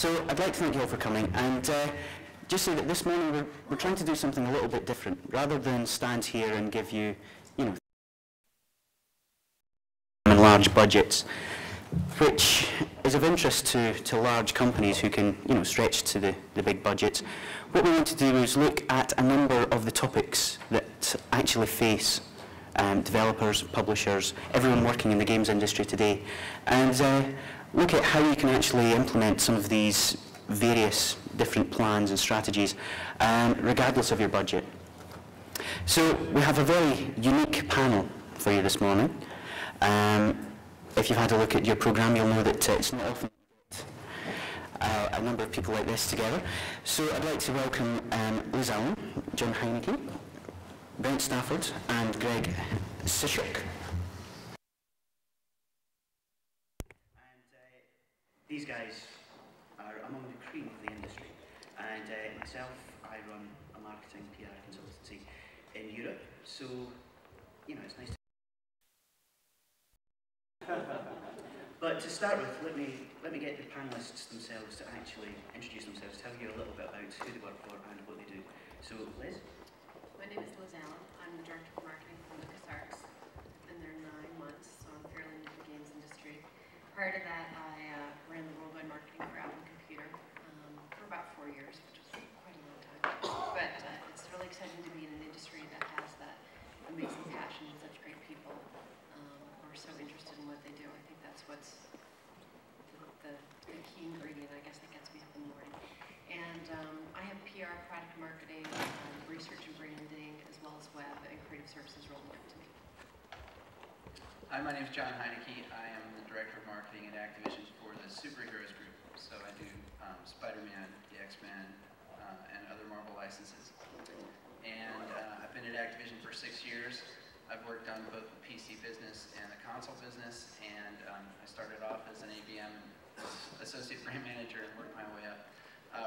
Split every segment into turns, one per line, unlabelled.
So I'd like to thank you all for coming, and just say that this morning we're trying to do something a little bit different. Rather than stand here and give you, large budgets, which is of interest to large companies who can, stretch to the big budgets. What we want to do is look at a number of the topics that actually face developers, publishers, everyone working in the games industry today, and look at how you can actually implement some of these various different plans and strategies, regardless of your budget. So we have a very unique panel for you this morning. If you've had a look at your programme, you'll know that it's not often a number of people like this together. So I'd like to welcome Liz Allen, John Heineke, Brent Stafford, and Greg Sishok. And these guys are among the cream of the industry. And myself, I run a marketing PR consultancy in Europe. So, it's nice to... But to start with, let me get the panellists themselves to actually introduce themselves, tell you a little bit about who they work for and what they do. So, Liz?
My name is Liz Allen. I'm the Director of Marketing for LucasArts. I've been there 9 months, so I'm fairly new to the games industry. Prior to that, I ran the worldwide marketing for Apple Computer for about 4 years, which was quite a long time. But it's really exciting to be in an industry that has that amazing passion and such great people who are so interested in what they do. I think that's what's the key ingredient, I guess, that gets me up in the morning. And I have PR, product marketing, research and branding, as well as web and creative services rolling up to me.
Hi, my name is John Heineke. I am the Director of Marketing at Activision for the Superheroes Group. So I do Spider-Man, the X-Men, and other Marvel licenses. And I've been at Activision for 6 years. I've worked on both the PC business and the console business, and I started off as an ABM Associate Brand Manager and worked my way up.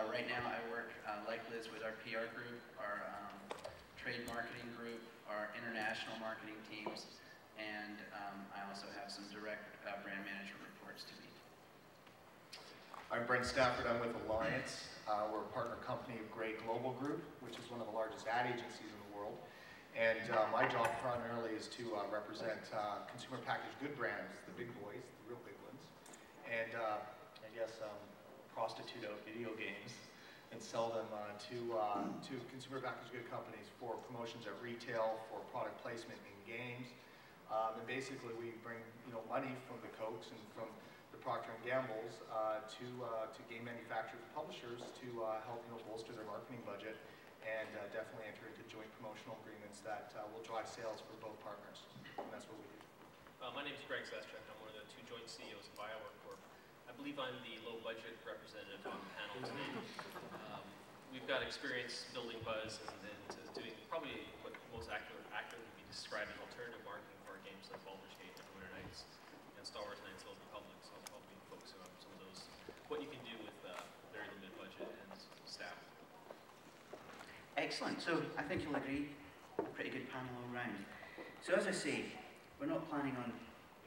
Right now I work, like Liz, with our PR group, our trade marketing group, our international marketing teams, and I also have some direct brand management reports to me.
I'm Brent Stafford. I'm with Alliance. We're a partner company of Grey Global Group, which is one of the largest ad agencies in the world. And my job primarily is to represent consumer packaged good brands, the big boys, the real big ones, and I guess prostitute out video games and sell them to consumer packaged good companies for promotions at retail, for product placement in games. And basically we bring money from the Cokes and from the Procter & Gamble's to game manufacturers and publishers to help bolster their marketing budget and definitely enter into joint promotional agreements that will drive sales for both partners. And that's what we do.
My name is Greg Sishok. I'm one of the 2 joint CEOs of BioWare Corp. I believe I'm the low-budget representative on the panel today. We've got experience building buzz and doing probably what most accurately would be described as alternative marketing for our games like Baldur's Gate, Neverwinter Nights, and Star Wars Knights of the Old Republic. So I'll be focusing on some of those, what you can do with very limited budget and staff.
Excellent. So I think you'll agree, a pretty good panel all round. So as I say, we're not planning on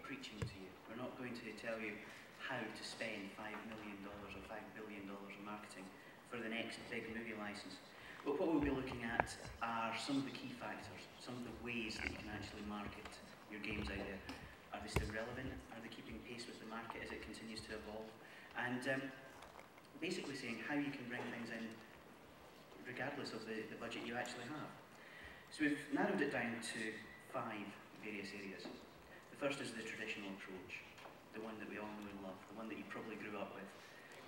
preaching to you. We're not going to tell you how to spend $5 million or $5 billion in marketing for the next big movie license. But what we'll be looking at are some of the key factors, some of the ways that you can actually market your games out there. Are they still relevant? Are they keeping pace with the market as it continues to evolve? And basically saying how you can bring things in regardless of the budget you actually have. So we've narrowed it down to 5 various areas. The first is the traditional approach, the one that we all know and love, the one that you probably grew up with.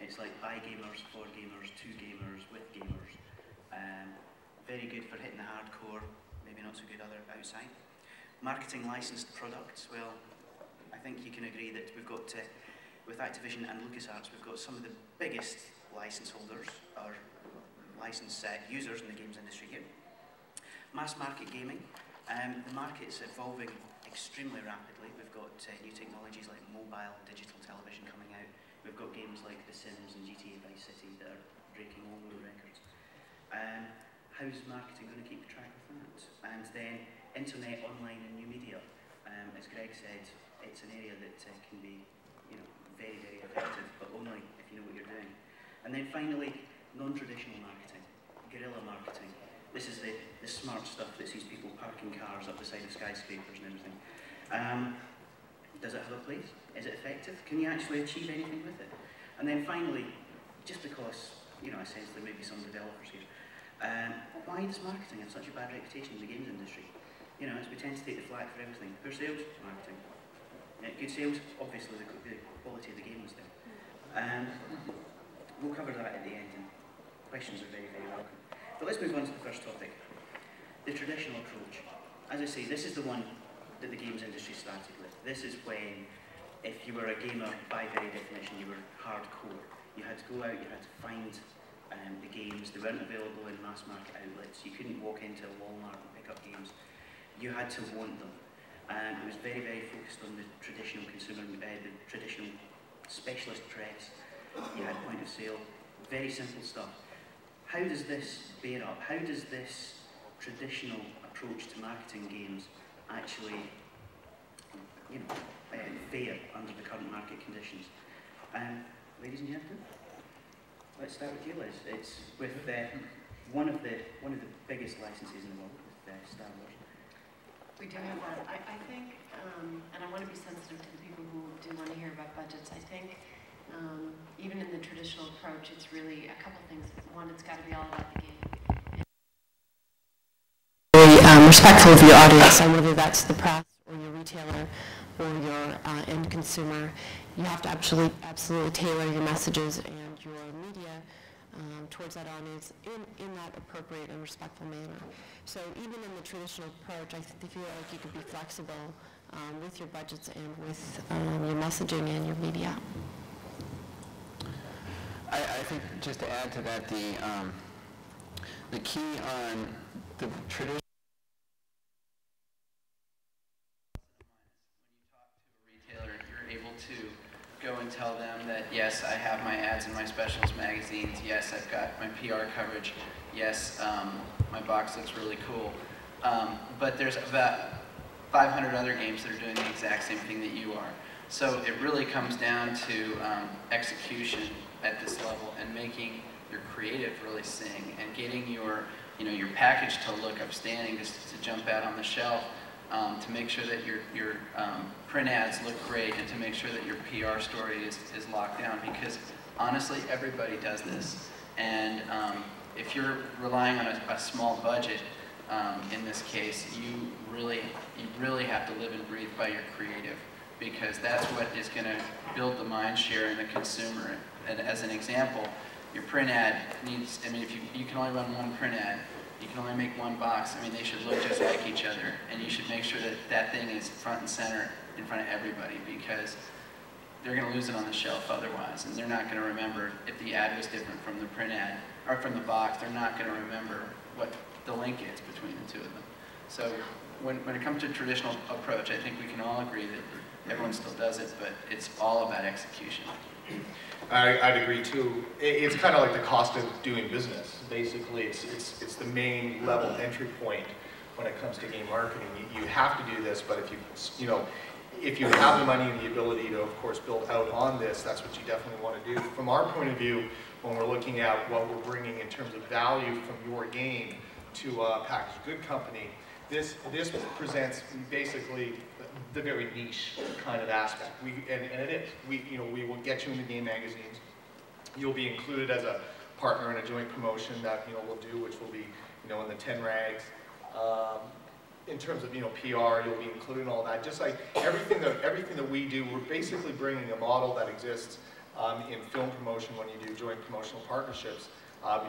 It's like by gamers, for gamers, to gamers, with gamers. Very good for hitting the hardcore, maybe not so good outside. Marketing licensed products, well, I think you can agree that we've got, with Activision and LucasArts, we've got some of the biggest license holders, or license users in the games industry here. Mass market gaming, the market is evolving extremely rapidly. We've got new technologies like mobile and digital television coming out. We've got games like The Sims and GTA Vice City that are breaking all the records. How's marketing going to keep track of that? And then internet, online and new media. As Greg said, it's an area that can be very, very effective, but only if you know what you're doing. And then finally, non-traditional marketing, guerrilla marketing. This is the smart stuff that sees people parking cars up the side of skyscrapers and everything. Does it have a place? Is it effective? Can you actually achieve anything with it? And then finally, just because, you know, I sense there may be some developers here, why does marketing have such a bad reputation in the games industry? You know, we tend to take the flak for everything. Poor sales, marketing. Good sales, obviously the quality of the game was there. We'll cover that at the end, and questions are very, very welcome. But let's move on to the first topic, the traditional approach. As I say, this is the one that the games industry started with. This is when, if you were a gamer by very definition, you were hardcore. You had to go out, you had to find the games. They weren't available in mass market outlets. You couldn't walk into a Walmart and pick up games. You had to want them. It was very, very focused on the traditional consumer, the traditional specialist press. You had point of sale, very simple stuff. How does this bear up? How does this traditional approach to marketing games actually, you know, fare under the current market conditions? Ladies and gentlemen, let's start with you, Liz. It's with one of the biggest licenses in the world, with Star Wars.
We do have that. I think, and I want to be sensitive to the people who do want to hear about budgets. I think even in the traditional approach, it's really a couple things. One, it's got to be all about the game. Respectful of your audience, and whether that's the press or your retailer or your end consumer, you have to absolutely tailor your messages and your media towards that audience in that appropriate and respectful manner. So even in the traditional approach, I feel like you can be flexible with your budgets and with your messaging and your media.
I think just to add to that, the key on the traditional. Go and tell them that, yes, I have my ads in my specials magazines, yes, I've got my PR coverage, yes, my box looks really cool. But there's about 500 other games that are doing the exact same thing that you are. So it really comes down to execution at this level and making your creative really sing and getting your package to look upstanding, to jump out on the shelf. To make sure that your print ads look great and to make sure that your PR story is locked down, because honestly everybody does this, and if you're relying on a small budget in this case, you really have to live and breathe by your creative, because that's what is going to build the mind share in the consumer. And as an example, your print ad needs, I mean, if you can only run one print ad, you can only make one box. I mean, they should look just like each other, and you should make sure that that thing is front and center in front of everybody, because they're going to lose it on the shelf otherwise, and they're not going to remember if the ad was different from the print ad or from the box. They're not going to remember what the link is between the two of them. So when it comes to traditional approach, I think we can all agree that everyone still does it, but it's all about execution.
I'd agree too. It's kind of like the cost of doing business. Basically, it's the main level entry point when it comes to game marketing. You have to do this, but if you have the money and the ability to, of course, build out on this, that's what you definitely want to do. From our point of view, when we're looking at what we're bringing in terms of value from your game to a packaged good company, this presents basically the very niche kind of aspect. And it is. We will get you in the game magazines. You'll be included as a partner in a joint promotion that we'll do, which will be in the 10 rags. In terms of PR, you'll be included in all that. Just like everything that we do, we're basically bringing a model that exists in film promotion when you do joint promotional partnerships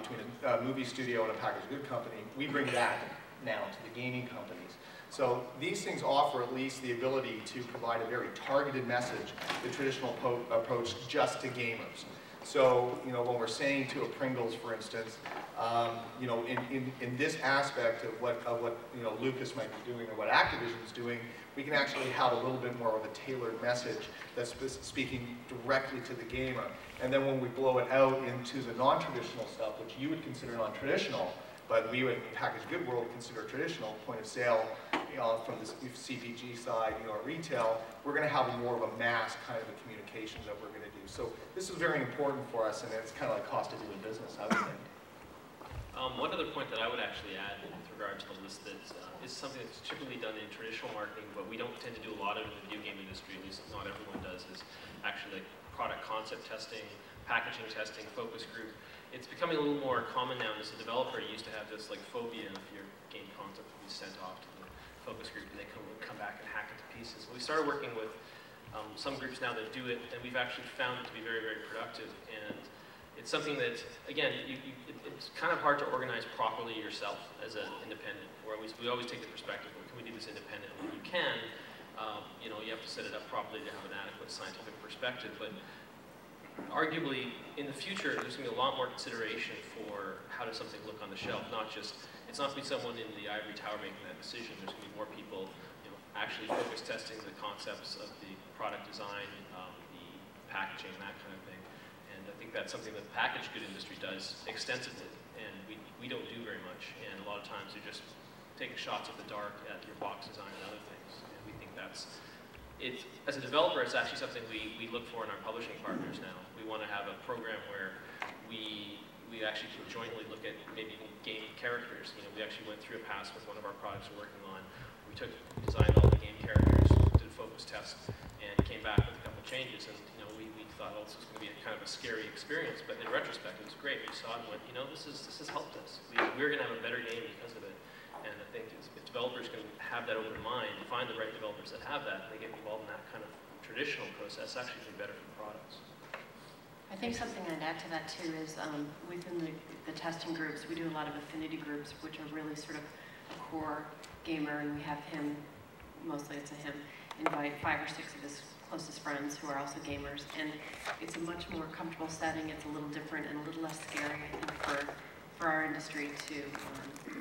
between a movie studio and a packaged good company. We bring that now to the gaming companies. So these things offer at least the ability to provide a very targeted message, the traditional approach just to gamers. So, when we're saying to a Pringles, for instance, in this aspect of what Lucas might be doing or what Activision is doing, we can actually have a little bit more of a tailored message that's speaking directly to the gamer. And then when we blow it out into the non-traditional stuff, which you would consider non-traditional, but we would, in the packaged good world, consider traditional point of sale, from the CPG side, our retail, we're going to have more of a mass kind of a communication that we're going to do. So this is very important for us, and it's kind of like cost of doing business, I would think.
One other point that I would actually add with regard to the list that is something that's typically done in traditional marketing, but we don't tend to do a lot of in the video game industry, at least not everyone does, is actually like product concept testing, packaging testing, focus group. It's becoming a little more common now. As a developer, you used to have this like phobia if your game concept would be sent off to the focus group and they come back and hack it to pieces. We started working with some groups now that do it, and we've actually found it to be very, very productive. And it's something that, again, it's kind of hard to organize properly yourself as an independent. We always take the perspective, well, can we do this independently? When you can, you have to set it up properly to have an adequate scientific perspective. But arguably, in the future, there's going to be a lot more consideration for how does something look on the shelf. It's not going to be someone in the ivory tower making that decision. There's going to be more people, actually focus testing the concepts of the product design, the packaging, that kind of thing. And I think that's something that the packaged good industry does extensively, and we don't do very much. And a lot of times they're just taking shots at the dark at your box design and other things. And we think as a developer, it's actually something we look for in our publishing partners now. We want to have a program where we actually can jointly look at maybe game characters. We actually went through a pass with one of our products we're working on. We designed all the game characters, did a focus test, and came back with a couple changes. And we thought, well, this was going to be kind of a scary experience, but in retrospect, it was great. We saw it and went, this has helped us. We're going to have a better game because of it. And I think if developers can have that open mind, find the right developers that have that, they get involved in that kind of traditional process, actually be better for the products.
I think something I'd add to that too is within the testing groups, we do a lot of affinity groups, which are really sort of a core gamer, and we have him, mostly it's a him, invite 5 or 6 of his closest friends who are also gamers, and it's a much more comfortable setting. It's a little different and a little less scary, I think, for our industry to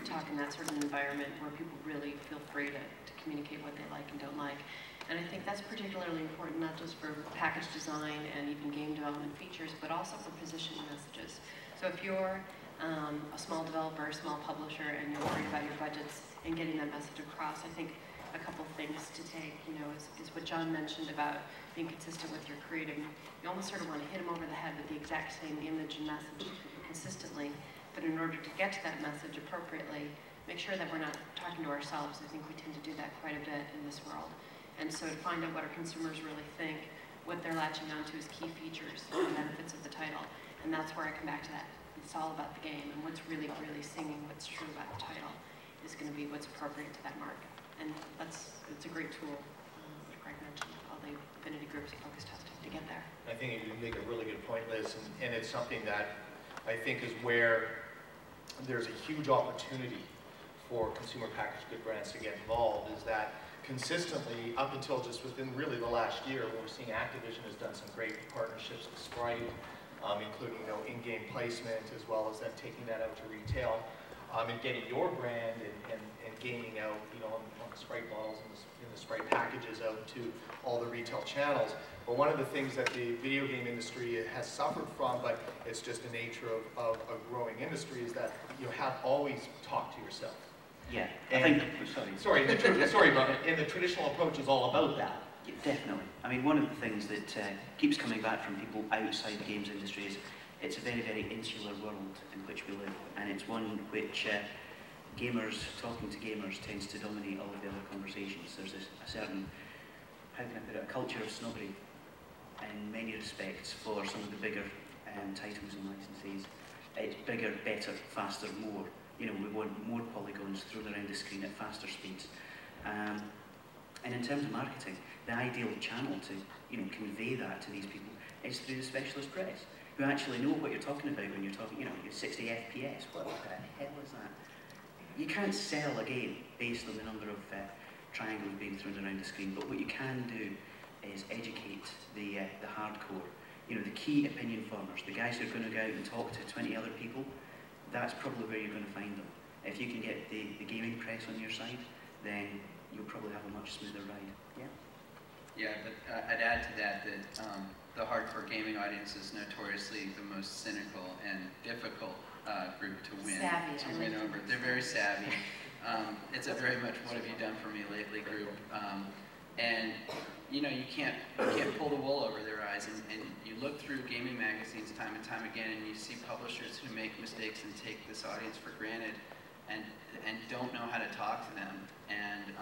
talk in that sort of environment where people really feel free to communicate what they like and don't like. And I think that's particularly important, not just for package design and even game development features, but also for positioning messages. So if you're a small developer, a small publisher, and you're worried about your budgets and getting that message across, I think a couple things to take, is what John mentioned about being consistent with your creative. You almost sort of want to hit them over the head with the exact same image and message consistently, but in order to get to that message appropriately, make sure that we're not talking to ourselves. I think we tend to do that quite a bit in this world. And so to find out what our consumers really think, what they're latching onto as key features and benefits of the title. And that's where I come back to that. It's all about the game, and what's really, really singing what's true about the title is going to be what's appropriate to that market. And it's a great tool, like Greg mentioned, all the affinity groups and focus testing to get there.
I think you make a really good point, Liz, and it's something that I think is where there's a huge opportunity for consumer packaged good brands to get involved, is that consistently, up until just within really the last year, we're seeing Activision has done some great partnerships with Sprite, including in-game placement, as well as them taking that out to retail, and getting your brand and gaming out, on the Sprite bottles and the Sprite packages out to all the retail channels. But one of the things that the video game industry has suffered from, but it's just the nature of a growing industry, is that you have always talked to yourself.
Yeah,
and
sorry,
but the traditional approach is all about that.
Yeah, definitely. I mean, one of the things that keeps coming back from people outside the games industry is it's a very, very insular world in which we live, and it's one which talking to gamers tends to dominate all of the other conversations. There's a certain, how can I put it, a culture of snobbery in many respects for some of the bigger titles and licenses. It's bigger, better, faster, more. We want more polygons thrown around the screen at faster speeds. And in terms of marketing, the ideal channel to convey that to these people is through the specialist press, who actually know what you're talking about when you're talking, 60 FPS. What the hell is that? You can't sell a game based on the number of triangles being thrown around the screen, but what you can do is educate the hardcore, the key opinion formers, the guys who are going to go out and talk to 20 other people. That's probably where you're going to find them. If you can get the gaming press on your side, then you'll probably have a much smoother ride. Yeah.
Yeah, but I'd add to that the hardcore gaming audience is notoriously the most cynical and difficult group to win.
Savvy.
To win over. They're very savvy. It's a very much what have you done for me lately group. And you know, you can't pull the wool over their eyes, and you look through gaming magazines time and time again, and you see publishers who make mistakes and take this audience for granted, and don't know how to talk to them. And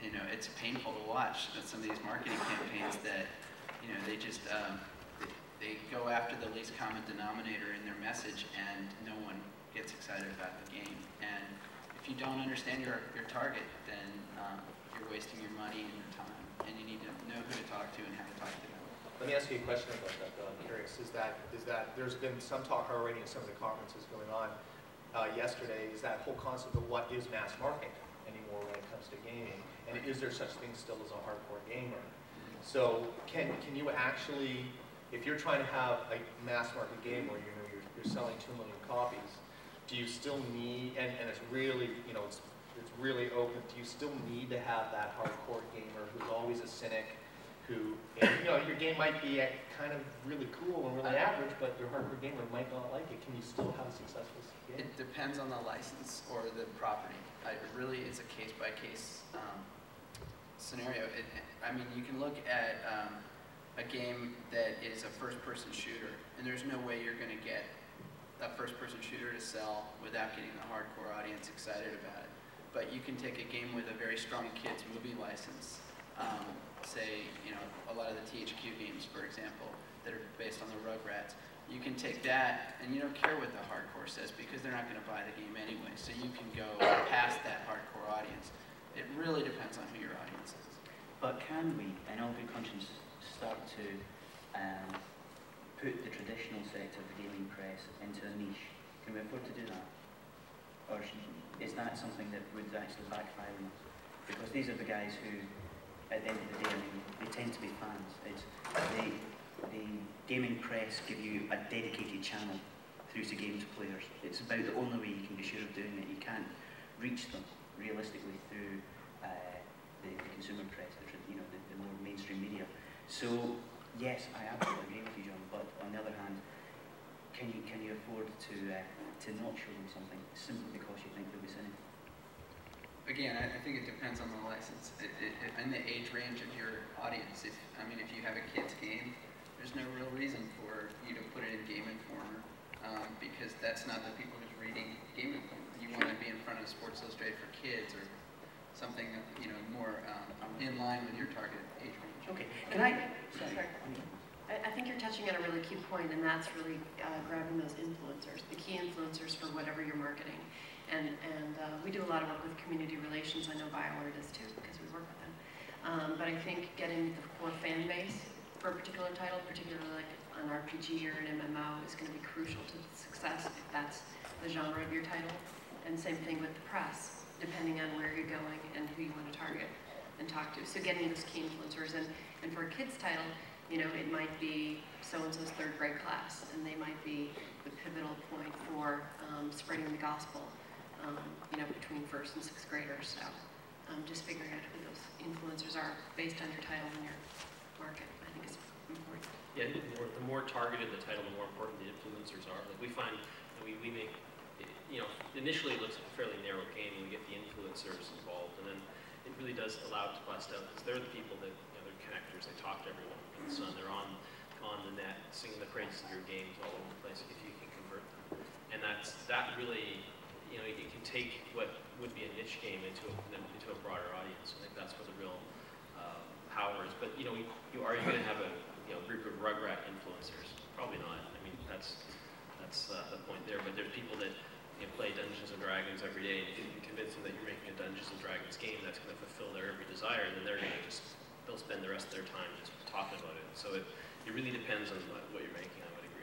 you know, it's painful to watch that some of these marketing campaigns that, you know, they just they go after the least common denominator in their message, and no one gets excited about the game. And if you don't understand your target, then you're wasting your money and your time, and you need to know who to talk to and how to talk to them.
Let me ask you a question about that, though. I'm curious. Is that there's been some talk already in some of the conferences going on yesterday, is that whole concept of what is mass market anymore when it comes to gaming, and is there such thing still as a hardcore gamer? So can you actually, if you're trying to have a mass market game where you know you're selling 2 million copies, do you still need, and it's really, you know, it's really open, do you still need to have that hardcore gamer who's always a cynic, who, and, you know, your game might be kind of really cool and really average, but your hardcore gamer might not like it. Can you still have a successful game?
It depends on the license or the property. It really is a case-by-case scenario. I mean, you can look at a game that is a first-person shooter, and there's no way you're going to get a first-person shooter to sell without getting the hardcore audience excited about it. But you can take a game with a very strong kids movie license, say, you know, a lot of the THQ games, for example, that are based on the Rugrats. You can take that, and you don't care what the hardcore says because they're not going to buy the game anyway. So you can go past that hardcore audience. It really depends on who your audience is.
But can we, in all good conscience, start to put the traditional sector of the gaming press into a niche? Can we afford to do that? Or is that something that would actually backfire on us? Because these are the guys who, at the end of the day, I mean, they tend to be fans. It's the gaming press give you a dedicated channel through to games players. It's about the only way you can be sure of doing it. You can't reach them realistically through the consumer press, the more mainstream media. So yes, I absolutely agree with you, John. But on the other hand, can you afford to not show them something simply because you think they'll be cynical?
Again, I think it depends on the license and the age range of your audience. If you have a kid's game, there's no real reason for you to put it in Game Informer because that's not the people who's reading Game Informer. You want to be in front of Sports Illustrated for kids or something, you know, more in line with your target age range.
Okay. Can I?
Sorry. I think you're touching on a really key point, and that's really grabbing those influencers, the key influencers for whatever you're marketing. And we do a lot of work with community relations. I know BioWare does too, because we work with them. But I think getting the core fan base for a particular title, particularly like an RPG or an MMO, is going to be crucial to the success if that's the genre of your title. And same thing with the press, depending on where you're going and who you want to target and talk to. So getting those key influencers. And for a kid's title, you know, it might be so-and-so's third grade class, and they might be the pivotal point for spreading the gospel, you know, between first and sixth graders. So just figuring out who those influencers are based on your title and your market, I think is important.
Yeah, the more targeted the title, the more important the influencers are. Like we find that we make, you know, initially it looks like a fairly narrow game, and we get the influencers involved, and then it really does allow it to bust out because they're the people that, you know, they're connectors, they talk to everyone in the sun, they're on the net singing the praises of your games all over the place if you can convert them. And that really, you know, it can take what would be a niche game into a broader audience. I think that's where the real power is. But, you know, are you going to have a group of Rugrat influencers? Probably not. I mean, that's the point there. But there's people that, you know, play Dungeons and Dragons every day, and if you can convince them that you're making a Dungeons and Dragons game that's going to fulfill their every desire, then they'll spend the rest of their time just talking about it. So it really depends on what you're making, I would agree.